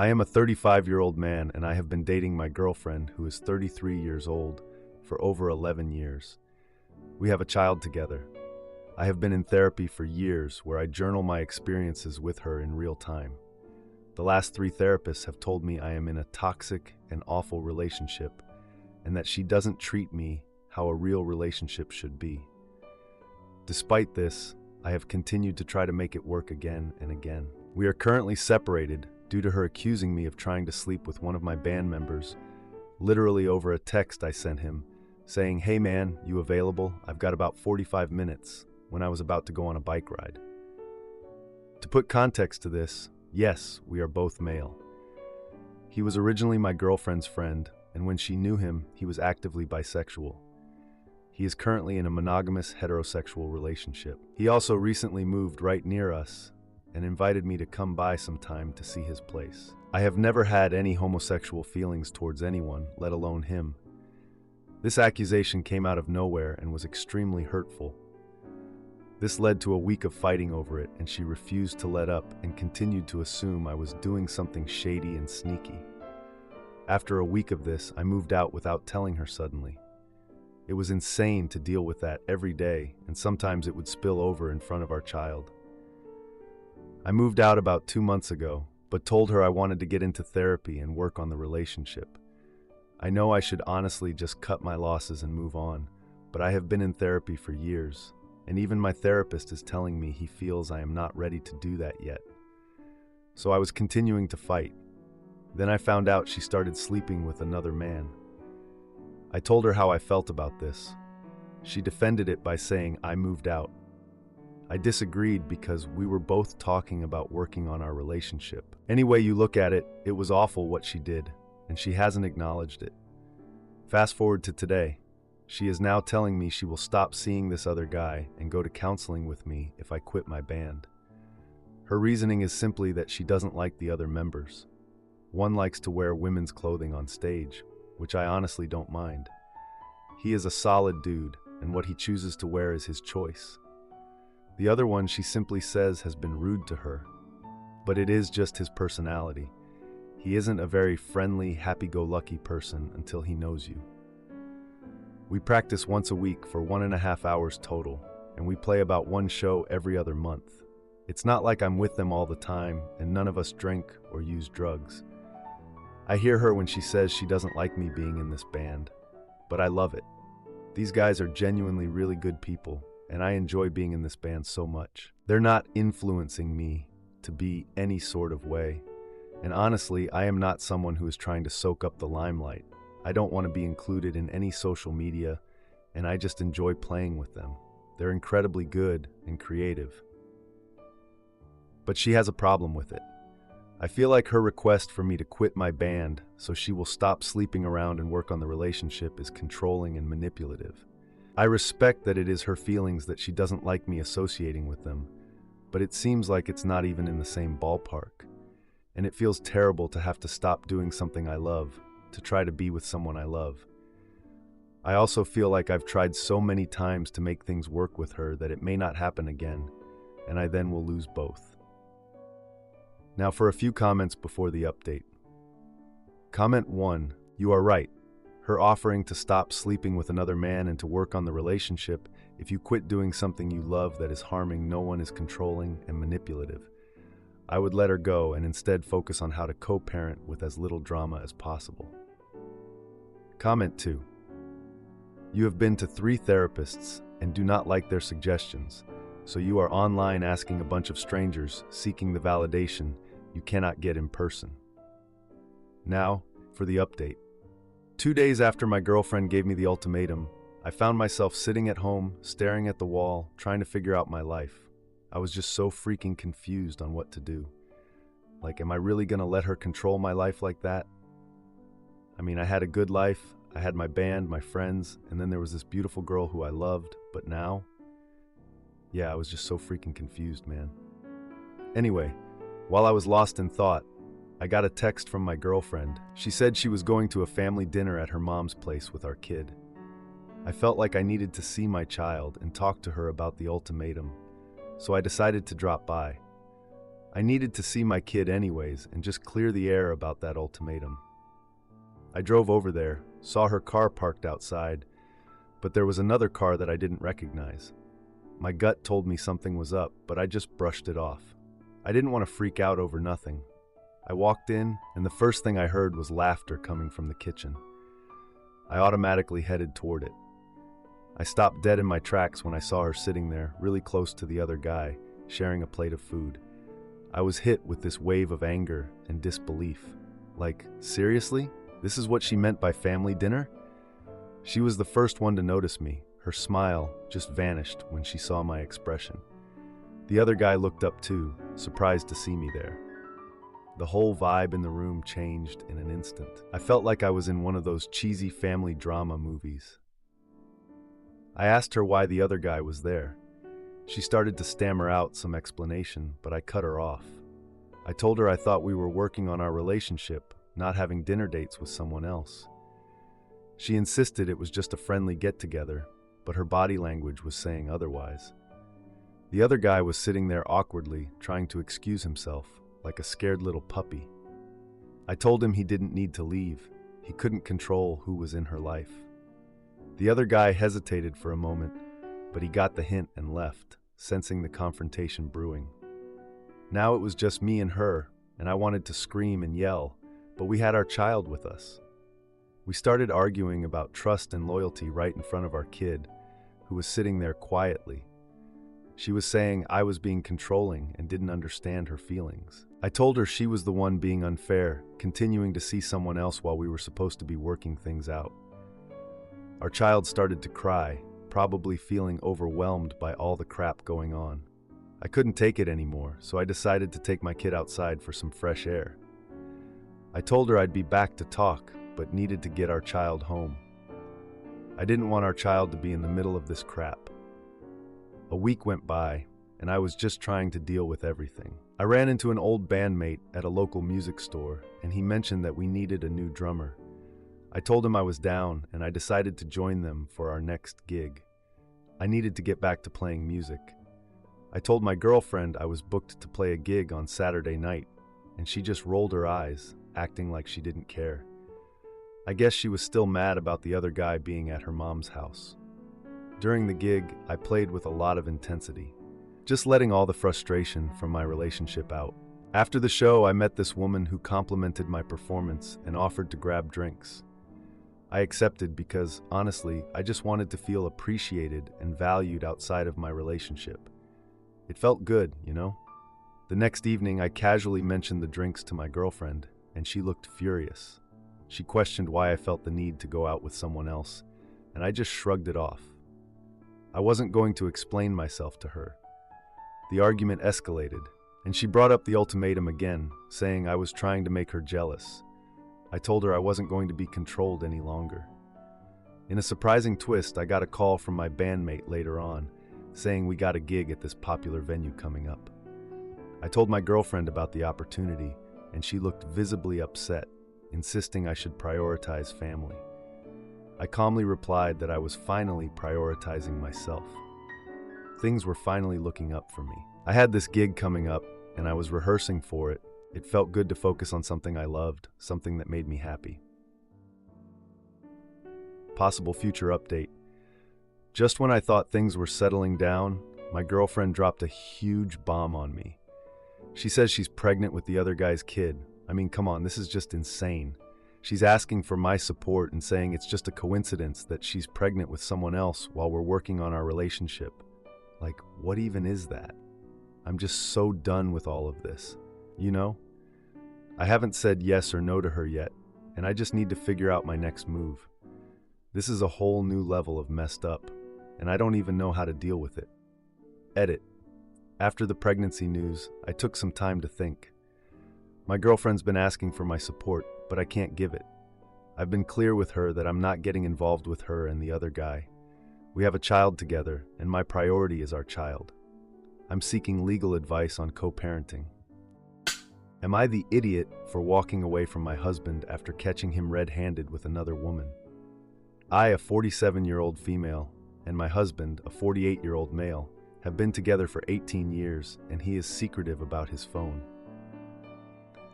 I am a 35-year-old man and I have been dating my girlfriend, who is 33 years old, for over 11 years. We have a child together. I have been in therapy for years where I journal my experiences with her in real time. The last 3 therapists have told me I am in a toxic and awful relationship and that she doesn't treat me how a real relationship should be. Despite this, I have continued to try to make it work again and again. We are currently separated due to her accusing me of trying to sleep with one of my band members, literally over a text I sent him, saying, "Hey man, you available? I've got about 45 minutes," when I was about to go on a bike ride. To put context to this, yes, we are both male. He was originally my girlfriend's friend, and when she knew him, he was actively bisexual. He is currently in a monogamous heterosexual relationship. He also recently moved right near us and invited me to come by sometime to see his place. I have never had any homosexual feelings towards anyone, let alone him. This accusation came out of nowhere and was extremely hurtful. This led to a week of fighting over it, and she refused to let up and continued to assume I was doing something shady and sneaky. After a week of this, I moved out without telling her suddenly. It was insane to deal with that every day, and sometimes it would spill over in front of our child. I moved out about 2 months ago, but told her I wanted to get into therapy and work on the relationship. I know I should honestly just cut my losses and move on, but I have been in therapy for years, and even my therapist is telling me he feels I am not ready to do that yet. So I was continuing to fight. Then I found out she started sleeping with another man. I told her how I felt about this. She defended it by saying I moved out. I disagreed because we were both talking about working on our relationship. Any way you look at it, it was awful what she did, and she hasn't acknowledged it. Fast forward to today. She is now telling me she will stop seeing this other guy and go to counseling with me if I quit my band. Her reasoning is simply that she doesn't like the other members. One likes to wear women's clothing on stage, which I honestly don't mind. He is a solid dude, and what he chooses to wear is his choice. The other one, she simply says, has been rude to her. But it is just his personality. He isn't a very friendly, happy-go-lucky person until he knows you. We practice once a week for 1.5 hours total, and we play about 1 show every other month. It's not like I'm with them all the time, and none of us drink or use drugs. I hear her when she says she doesn't like me being in this band, but I love it. These guys are genuinely really good people, and I enjoy being in this band so much. They're not influencing me to be any sort of way. And honestly, I am not someone who is trying to soak up the limelight. I don't want to be included in any social media, and I just enjoy playing with them. They're incredibly good and creative. But she has a problem with it. I feel like her request for me to quit my band so she will stop sleeping around and work on the relationship is controlling and manipulative. I respect that it is her feelings that she doesn't like me associating with them, but it seems like it's not even in the same ballpark. And it feels terrible to have to stop doing something I love to try to be with someone I love. I also feel like I've tried so many times to make things work with her that it may not happen again, and I then will lose both. Now for a few comments before the update. Comment 1, you are right. Her offering to stop sleeping with another man and to work on the relationship, if you quit doing something you love that is harming no one, is controlling and manipulative. I would let her go and instead focus on how to co-parent with as little drama as possible. Comment 2. You have been to 3 therapists and do not like their suggestions, so you are online asking a bunch of strangers, seeking the validation you cannot get in person. Now, for the update. 2 days after my girlfriend gave me the ultimatum, I found myself sitting at home, staring at the wall, trying to figure out my life. I was just so freaking confused on what to do. Like, am I really gonna let her control my life like that? I mean, I had a good life, I had my band, my friends, and then there was this beautiful girl who I loved, but now? Yeah, I was just so freaking confused, man. Anyway, while I was lost in thought, I got a text from my girlfriend. She said she was going to a family dinner at her mom's place with our kid. I felt like I needed to see my child and talk to her about the ultimatum, so I decided to drop by. I needed to see my kid anyways and just clear the air about that ultimatum. I drove over there, saw her car parked outside, but there was another car that I didn't recognize. My gut told me something was up, but I just brushed it off. I didn't want to freak out over nothing. I walked in, and the first thing I heard was laughter coming from the kitchen. I automatically headed toward it. I stopped dead in my tracks when I saw her sitting there, really close to the other guy, sharing a plate of food. I was hit with this wave of anger and disbelief. Like, seriously? This is what she meant by family dinner? She was the first one to notice me. Her smile just vanished when she saw my expression. The other guy looked up too, surprised to see me there. The whole vibe in the room changed in an instant. I felt like I was in one of those cheesy family drama movies. I asked her why the other guy was there. She started to stammer out some explanation, but I cut her off. I told her I thought we were working on our relationship, not having dinner dates with someone else. She insisted it was just a friendly get-together, but her body language was saying otherwise. The other guy was sitting there awkwardly, trying to excuse himself, like a scared little puppy. I told him he didn't need to leave. He couldn't control who was in her life. The other guy hesitated for a moment, but he got the hint and left, sensing the confrontation brewing. Now it was just me and her, and I wanted to scream and yell, but we had our child with us. We started arguing about trust and loyalty right in front of our kid, who was sitting there quietly. She was saying I was being controlling and didn't understand her feelings. I told her she was the one being unfair, continuing to see someone else while we were supposed to be working things out. Our child started to cry, probably feeling overwhelmed by all the crap going on. I couldn't take it anymore, so I decided to take my kid outside for some fresh air. I told her I'd be back to talk, but needed to get our child home. I didn't want our child to be in the middle of this crap. A week went by, and I was just trying to deal with everything. I ran into an old bandmate at a local music store, and he mentioned that we needed a new drummer. I told him I was down, and I decided to join them for our next gig. I needed to get back to playing music. I told my girlfriend I was booked to play a gig on Saturday night, and she just rolled her eyes, acting like she didn't care. I guess she was still mad about the other guy being at her mom's house. During the gig, I played with a lot of intensity, just letting all the frustration from my relationship out. After the show, I met this woman who complimented my performance and offered to grab drinks. I accepted because, honestly, I just wanted to feel appreciated and valued outside of my relationship. It felt good, you know? The next evening, I casually mentioned the drinks to my girlfriend, and she looked furious. She questioned why I felt the need to go out with someone else, and I just shrugged it off. I wasn't going to explain myself to her. The argument escalated, and she brought up the ultimatum again, saying I was trying to make her jealous. I told her I wasn't going to be controlled any longer. In a surprising twist, I got a call from my bandmate later on, saying we got a gig at this popular venue coming up. I told my girlfriend about the opportunity, and she looked visibly upset, insisting I should prioritize family. I calmly replied that I was finally prioritizing myself. Things were finally looking up for me. I had this gig coming up, and I was rehearsing for it. It felt good to focus on something I loved, something that made me happy. Possible future update. Just when I thought things were settling down, my girlfriend dropped a huge bomb on me. She says she's pregnant with the other guy's kid. I mean, come on, this is just insane. She's asking for my support and saying it's just a coincidence that she's pregnant with someone else while we're working on our relationship. Like, what even is that? I'm just so done with all of this. You know? I haven't said yes or no to her yet, and I just need to figure out my next move. This is a whole new level of messed up, and I don't even know how to deal with it. Edit. After the pregnancy news, I took some time to think. My girlfriend's been asking for my support, but I can't give it. I've been clear with her that I'm not getting involved with her and the other guy. We have a child together, and my priority is our child. I'm seeking legal advice on co-parenting. Am I the idiot for walking away from my husband after catching him red-handed with another woman? I, a 47-year-old female, and my husband, a 48-year-old male, have been together for 18 years, and he is secretive about his phone.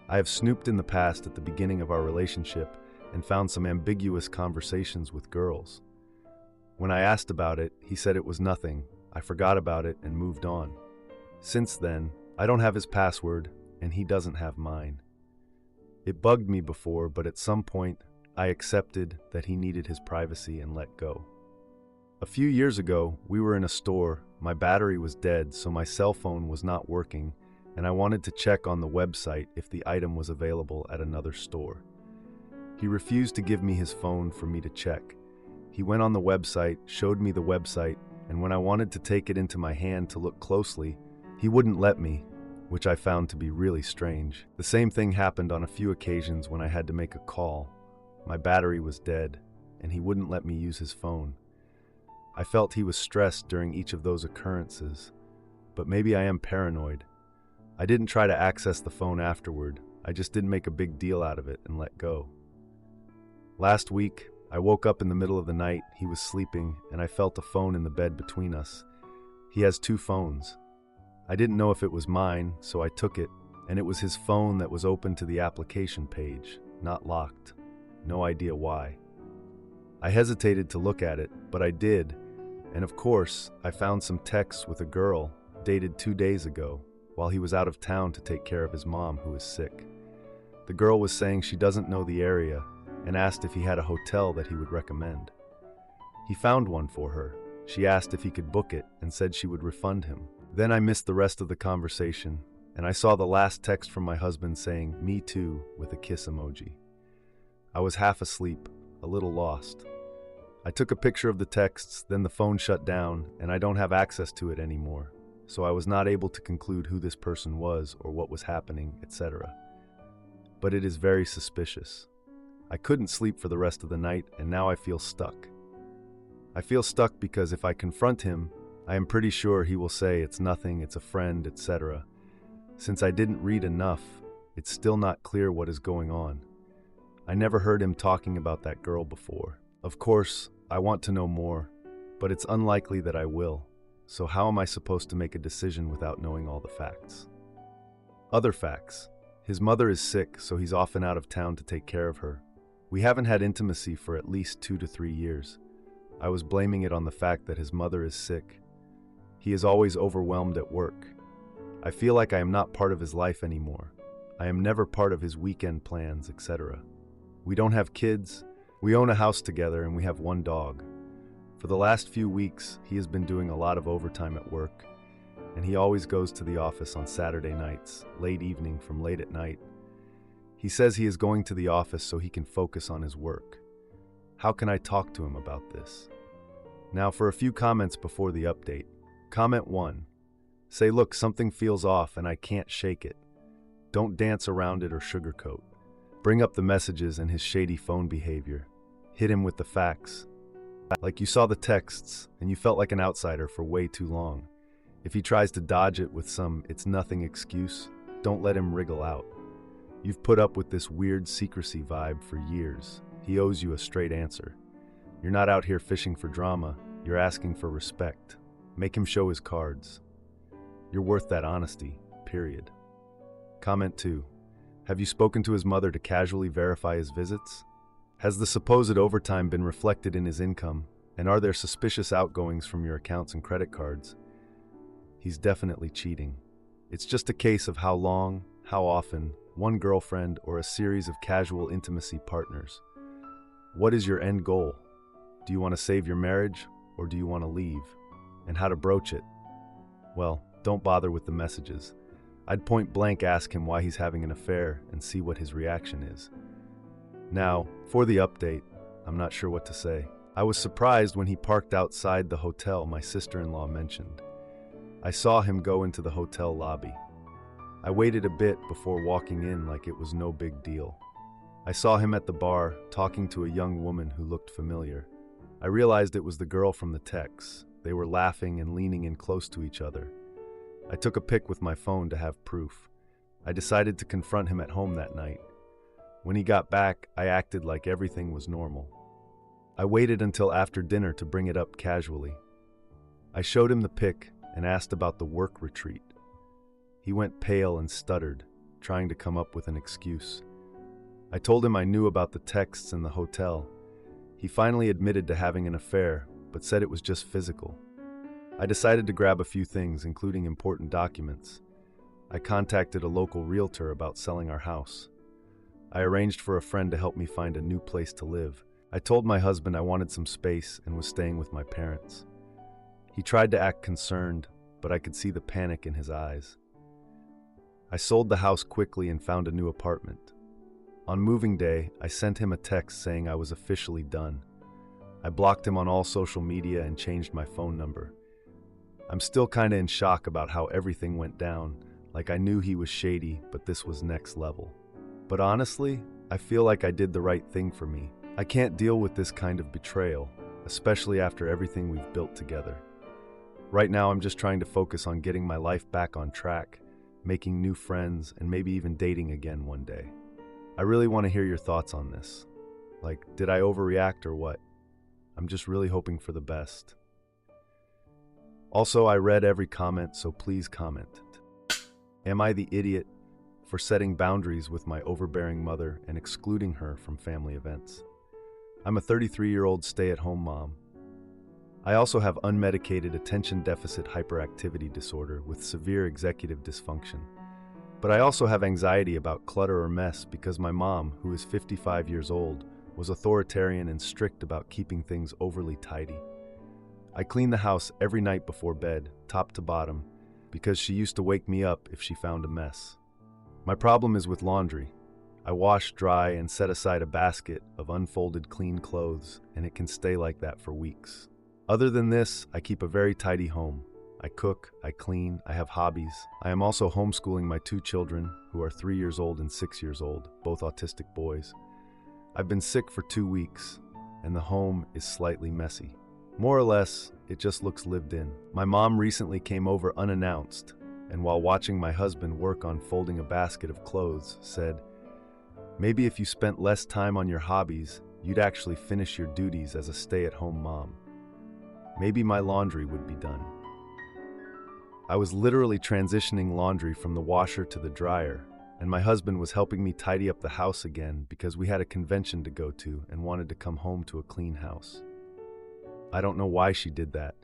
I have snooped in the past at the beginning of our relationship and found some ambiguous conversations with girls. When I asked about it, he said it was nothing. I forgot about it and moved on. Since then, I don't have his password, and he doesn't have mine. It bugged me before, but at some point, I accepted that he needed his privacy and let go. A few years ago, we were in a store. My battery was dead, so my cell phone was not working, and I wanted to check on the website if the item was available at another store. He refused to give me his phone for me to check. He went on the website, showed me the website, and when I wanted to take it into my hand to look closely, he wouldn't let me, which I found to be really strange. The same thing happened on a few occasions when I had to make a call. My battery was dead, and he wouldn't let me use his phone. I felt he was stressed during each of those occurrences, but maybe I am paranoid. I didn't try to access the phone afterward. I just didn't make a big deal out of it and let go. Last week, I woke up in the middle of the night. He was sleeping, and I felt a phone in the bed between us. He has 2 phones. I didn't know if it was mine, so I took it, and it was his phone that was open to the application page, not locked. No idea why. I hesitated to look at it, but I did, and of course, I found some texts with a girl, dated 2 days ago, while he was out of town to take care of his mom, who is sick. The girl was saying she doesn't know the area, and asked if he had a hotel that he would recommend. He found one for her. She asked if he could book it and said she would refund him. Then I missed the rest of the conversation, and I saw the last text from my husband saying, "Me too," with a kiss emoji. I was half asleep, a little lost. I took a picture of the texts, then the phone shut down, and I don't have access to it anymore, so I was not able to conclude who this person was or what was happening, etc. But it is very suspicious. I couldn't sleep for the rest of the night, and now I feel stuck. I feel stuck because if I confront him, I am pretty sure he will say it's nothing, it's a friend, etc. Since I didn't read enough, it's still not clear what is going on. I never heard him talking about that girl before. Of course, I want to know more, but it's unlikely that I will. So how am I supposed to make a decision without knowing all the facts? Other facts. His mother is sick, so he's often out of town to take care of her. We haven't had intimacy for at least 2 to 3 years. I was blaming it on the fact that his mother is sick. He is always overwhelmed at work. I feel like I am not part of his life anymore. I am never part of his weekend plans, etc. We don't have kids. We own a house together and we have 1 dog. For the last few weeks, he has been doing a lot of overtime at work, and he always goes to the office on Saturday nights, late evening from late at night. He says he is going to the office so he can focus on his work. How can I talk to him about this? Now for a few comments before the update. Comment 1. Say, look, something feels off and I can't shake it. Don't dance around it or sugarcoat. Bring up the messages and his shady phone behavior. Hit him with the facts. Like you saw the texts and you felt like an outsider for way too long. If he tries to dodge it with some "it's nothing" excuse, don't let him wriggle out. You've put up with this weird secrecy vibe for years. He owes you a straight answer. You're not out here fishing for drama. You're asking for respect. Make him show his cards. You're worth that honesty, period. Comment 2. Have you spoken to his mother to casually verify his visits? Has the supposed overtime been reflected in his income? And are there suspicious outgoings from your accounts and credit cards? He's definitely cheating. It's just a case of how long, how often, 1 girlfriend, or a series of casual intimacy partners. What is your end goal? Do you want to save your marriage, or do you want to leave? And how to broach it? Well, don't bother with the messages. I'd point blank ask him why he's having an affair and see what his reaction is. Now, for the update, I'm not sure what to say. I was surprised when he parked outside the hotel my sister-in-law mentioned. I saw him go into the hotel lobby. I waited a bit before walking in like it was no big deal. I saw him at the bar talking to a young woman who looked familiar. I realized it was the girl from the texts. They were laughing and leaning in close to each other. I took a pic with my phone to have proof. I decided to confront him at home that night. When he got back, I acted like everything was normal. I waited until after dinner to bring it up casually. I showed him the pic, and asked about the work retreat. He went pale and stuttered, trying to come up with an excuse. I told him I knew about the texts in the hotel. He finally admitted to having an affair, but said it was just physical. I decided to grab a few things, including important documents. I contacted a local realtor about selling our house. I arranged for a friend to help me find a new place to live. I told my husband I wanted some space and was staying with my parents. He tried to act concerned, but I could see the panic in his eyes. I sold the house quickly and found a new apartment. On moving day, I sent him a text saying I was officially done. I blocked him on all social media and changed my phone number. I'm still kinda in shock about how everything went down, like I knew he was shady, but this was next level. But honestly, I feel like I did the right thing for me. I can't deal with this kind of betrayal, especially after everything we've built together. Right now, I'm just trying to focus on getting my life back on track, making new friends, and maybe even dating again one day. I really want to hear your thoughts on this. Like, did I overreact or what? I'm just really hoping for the best. Also, I read every comment, so please comment. Am I the idiot for setting boundaries with my overbearing mother and excluding her from family events? I'm a 33-year-old stay-at-home mom. I also have unmedicated attention deficit hyperactivity disorder with severe executive dysfunction. But I also have anxiety about clutter or mess because my mom, who is 55 years old, was authoritarian and strict about keeping things overly tidy. I clean the house every night before bed, top to bottom, because she used to wake me up if she found a mess. My problem is with laundry. I wash, dry, and set aside a basket of unfolded clean clothes, and it can stay like that for weeks. Other than this, I keep a very tidy home. I cook, I clean, I have hobbies. I am also homeschooling my 2 children, who are 3 years old and 6 years old, both autistic boys. I've been sick for 2 weeks, and the home is slightly messy. More or less, it just looks lived in. My mom recently came over unannounced, and while watching my husband work on folding a basket of clothes, said, "Maybe if you spent less time on your hobbies, you'd actually finish your duties as a stay-at-home mom. Maybe my laundry would be done." I was literally transitioning laundry from the washer to the dryer, and my husband was helping me tidy up the house again because we had a convention to go to and wanted to come home to a clean house. I don't know why she did that,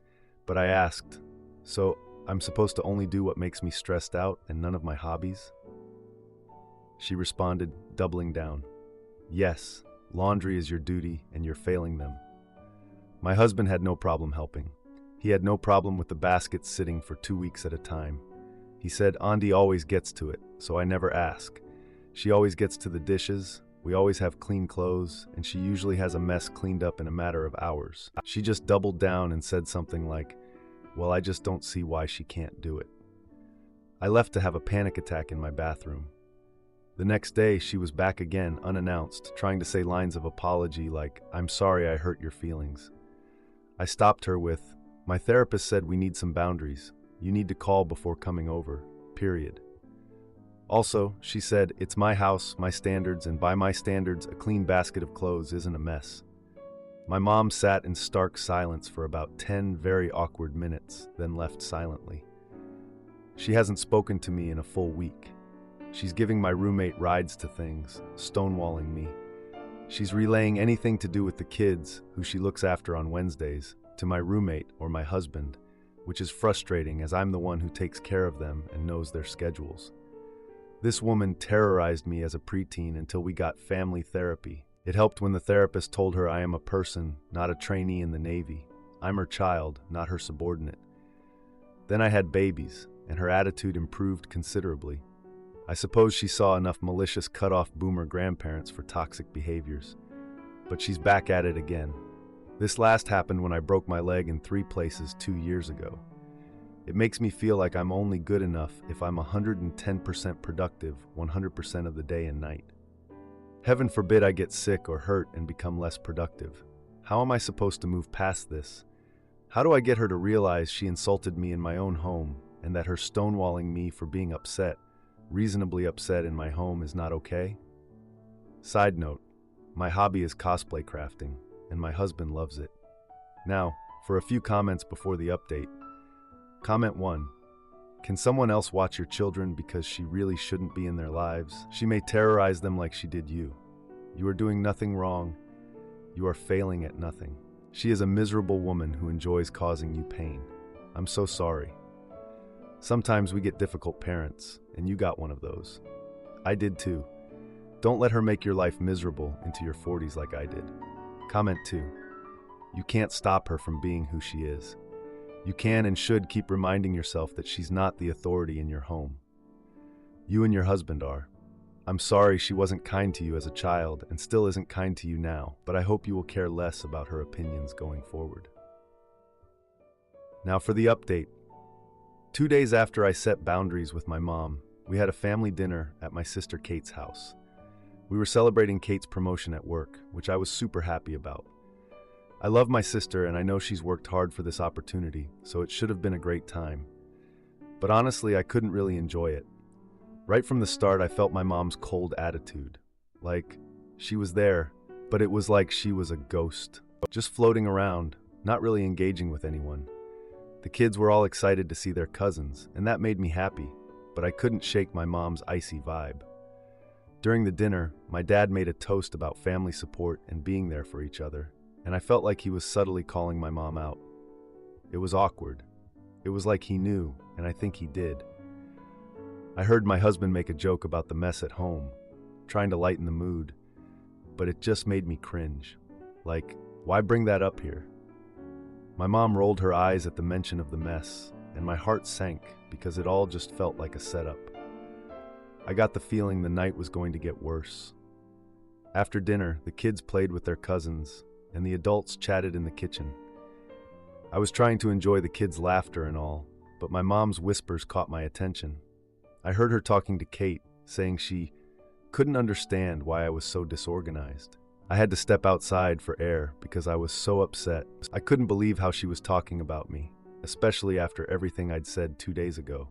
but I asked, "So I'm supposed to only do what makes me stressed out and none of my hobbies?" She responded, doubling down, "Yes, laundry is your duty and you're failing them." My husband had no problem helping. He had no problem with the basket sitting for 2 weeks at a time. He said Andi always gets to it, so I never ask. She always gets to the dishes, we always have clean clothes, and she usually has a mess cleaned up in a matter of hours. She just doubled down and said something like, "Well, I just don't see why she can't do it." I left to have a panic attack in my bathroom. The next day, she was back again, unannounced, trying to say lines of apology like, "I'm sorry I hurt your feelings." I stopped her with, "My therapist said we need some boundaries. You need to call before coming over, period." Also, she said, "It's my house, my standards, and by my standards, a clean basket of clothes isn't a mess." My mom sat in stark silence for about 10 very awkward minutes, then left silently. She hasn't spoken to me in a full week. She's giving my roommate rides to things, stonewalling me. She's relaying anything to do with the kids, who she looks after on Wednesdays, to my roommate or my husband, which is frustrating as I'm the one who takes care of them and knows their schedules. This woman terrorized me as a preteen until we got family therapy. It helped when the therapist told her I am a person, not a trainee in the Navy. I'm her child, not her subordinate. Then I had babies, and her attitude improved considerably. I suppose she saw enough malicious cut-off boomer grandparents for toxic behaviors. But she's back at it again. This last happened when I broke my leg in 3 places 2 years ago. It makes me feel like I'm only good enough if I'm 110% productive 100% of the day and night. Heaven forbid I get sick or hurt and become less productive. How am I supposed to move past this? How do I get her to realize she insulted me in my own home and that her stonewalling me for being upset, reasonably upset in my home, is not okay? Side note, my hobby is cosplay crafting, and my husband loves it. Now, for a few comments before the update. Comment 1. Can someone else watch your children because she really shouldn't be in their lives? She may terrorize them like she did you. You are doing nothing wrong. You are failing at nothing. She is a miserable woman who enjoys causing you pain. I'm so sorry. Sometimes we get difficult parents, and you got one of those. I did too. Don't let her make your life miserable into your 40s like I did. Comment 2. You can't stop her from being who she is. You can and should keep reminding yourself that she's not the authority in your home. You and your husband are. I'm sorry she wasn't kind to you as a child and still isn't kind to you now, but I hope you will care less about her opinions going forward. Now for the update. 2 days after I set boundaries with my mom, we had a family dinner at my sister Kate's house. We were celebrating Kate's promotion at work, which I was super happy about. I love my sister and I know she's worked hard for this opportunity, so it should have been a great time. But honestly, I couldn't really enjoy it. Right from the start, I felt my mom's cold attitude. Like, she was there, but it was like she was a ghost, just floating around, not really engaging with anyone. The kids were all excited to see their cousins, and that made me happy, but I couldn't shake my mom's icy vibe. During the dinner, my dad made a toast about family support and being there for each other, and I felt like he was subtly calling my mom out. It was awkward. It was like he knew, and I think he did. I heard my husband make a joke about the mess at home, trying to lighten the mood, but it just made me cringe. Like, why bring that up here? My mom rolled her eyes at the mention of the mess, and my heart sank because it all just felt like a setup. I got the feeling the night was going to get worse. After dinner, the kids played with their cousins, and the adults chatted in the kitchen. I was trying to enjoy the kids' laughter and all, but my mom's whispers caught my attention. I heard her talking to Kate, saying she couldn't understand why I was so disorganized. I had to step outside for air because I was so upset. I couldn't believe how she was talking about me, especially after everything I'd said 2 days ago.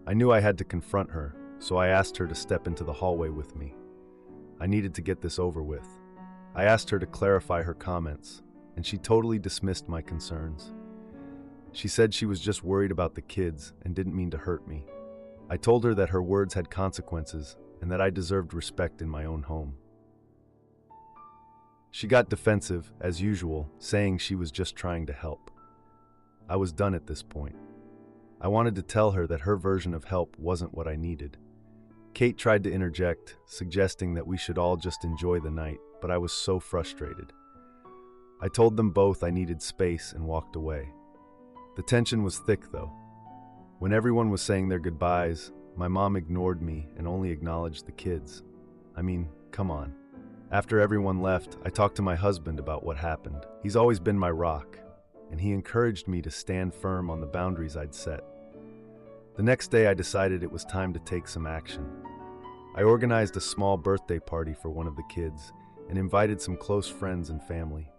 I knew I had to confront her, so I asked her to step into the hallway with me. I needed to get this over with. I asked her to clarify her comments, and she totally dismissed my concerns. She said she was just worried about the kids and didn't mean to hurt me. I told her that her words had consequences and that I deserved respect in my own home. She got defensive, as usual, saying she was just trying to help. I was done at this point. I wanted to tell her that her version of help wasn't what I needed. Kate tried to interject, suggesting that we should all just enjoy the night, but I was so frustrated. I told them both I needed space and walked away. The tension was thick, though. When everyone was saying their goodbyes, my mom ignored me and only acknowledged the kids. I mean, come on. After everyone left, I talked to my husband about what happened. He's always been my rock, and he encouraged me to stand firm on the boundaries I'd set. The next day, I decided it was time to take some action. I organized a small birthday party for one of the kids and invited some close friends and family.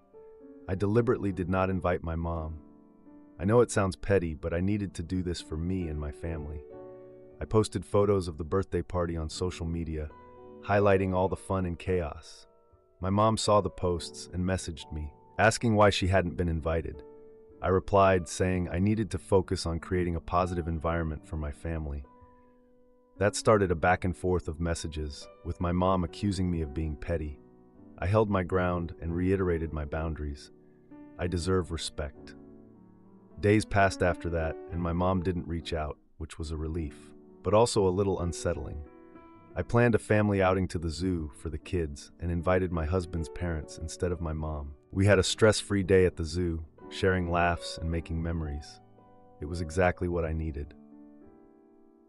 I deliberately did not invite my mom. I know it sounds petty, but I needed to do this for me and my family. I posted photos of the birthday party on social media, highlighting all the fun and chaos. My mom saw the posts and messaged me, asking why she hadn't been invited. I replied, saying I needed to focus on creating a positive environment for my family. That started a back and forth of messages, with my mom accusing me of being petty. I held my ground and reiterated my boundaries. I deserve respect. Days passed after that, and my mom didn't reach out, which was a relief, but also a little unsettling. I planned a family outing to the zoo for the kids and invited my husband's parents instead of my mom. We had a stress-free day at the zoo, sharing laughs and making memories. It was exactly what I needed.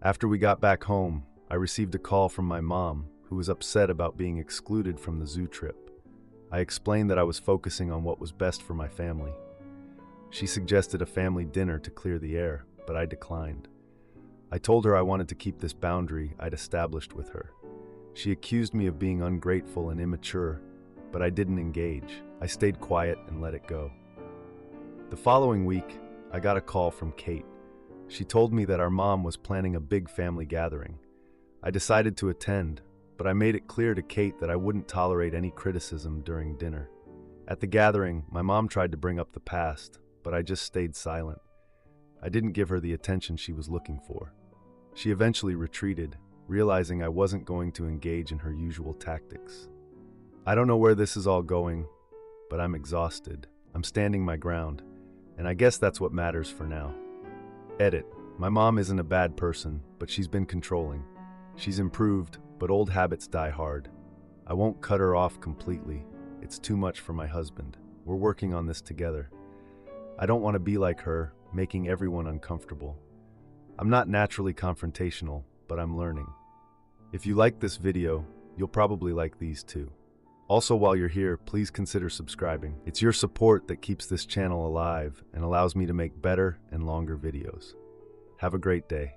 After we got back home, I received a call from my mom, who was upset about being excluded from the zoo trip. I explained that I was focusing on what was best for my family. She suggested a family dinner to clear the air, but I declined. I told her I wanted to keep this boundary I'd established with her. She accused me of being ungrateful and immature, but I didn't engage. I stayed quiet and let it go. The following week, I got a call from Kate. She told me that our mom was planning a big family gathering. I decided to attend, but I made it clear to Kate that I wouldn't tolerate any criticism during dinner. At the gathering, my mom tried to bring up the past, but I just stayed silent. I didn't give her the attention she was looking for. She eventually retreated, realizing I wasn't going to engage in her usual tactics. I don't know where this is all going, but I'm exhausted. I'm standing my ground, and I guess that's what matters for now. Edit. My mom isn't a bad person, but she's been controlling. She's improved, but old habits die hard. I won't cut her off completely. It's too much for my husband. We're working on this together. I don't want to be like her, making everyone uncomfortable. I'm not naturally confrontational, but I'm learning. If you like this video, you'll probably like these too. Also, while you're here, please consider subscribing. It's your support that keeps this channel alive and allows me to make better and longer videos. Have a great day.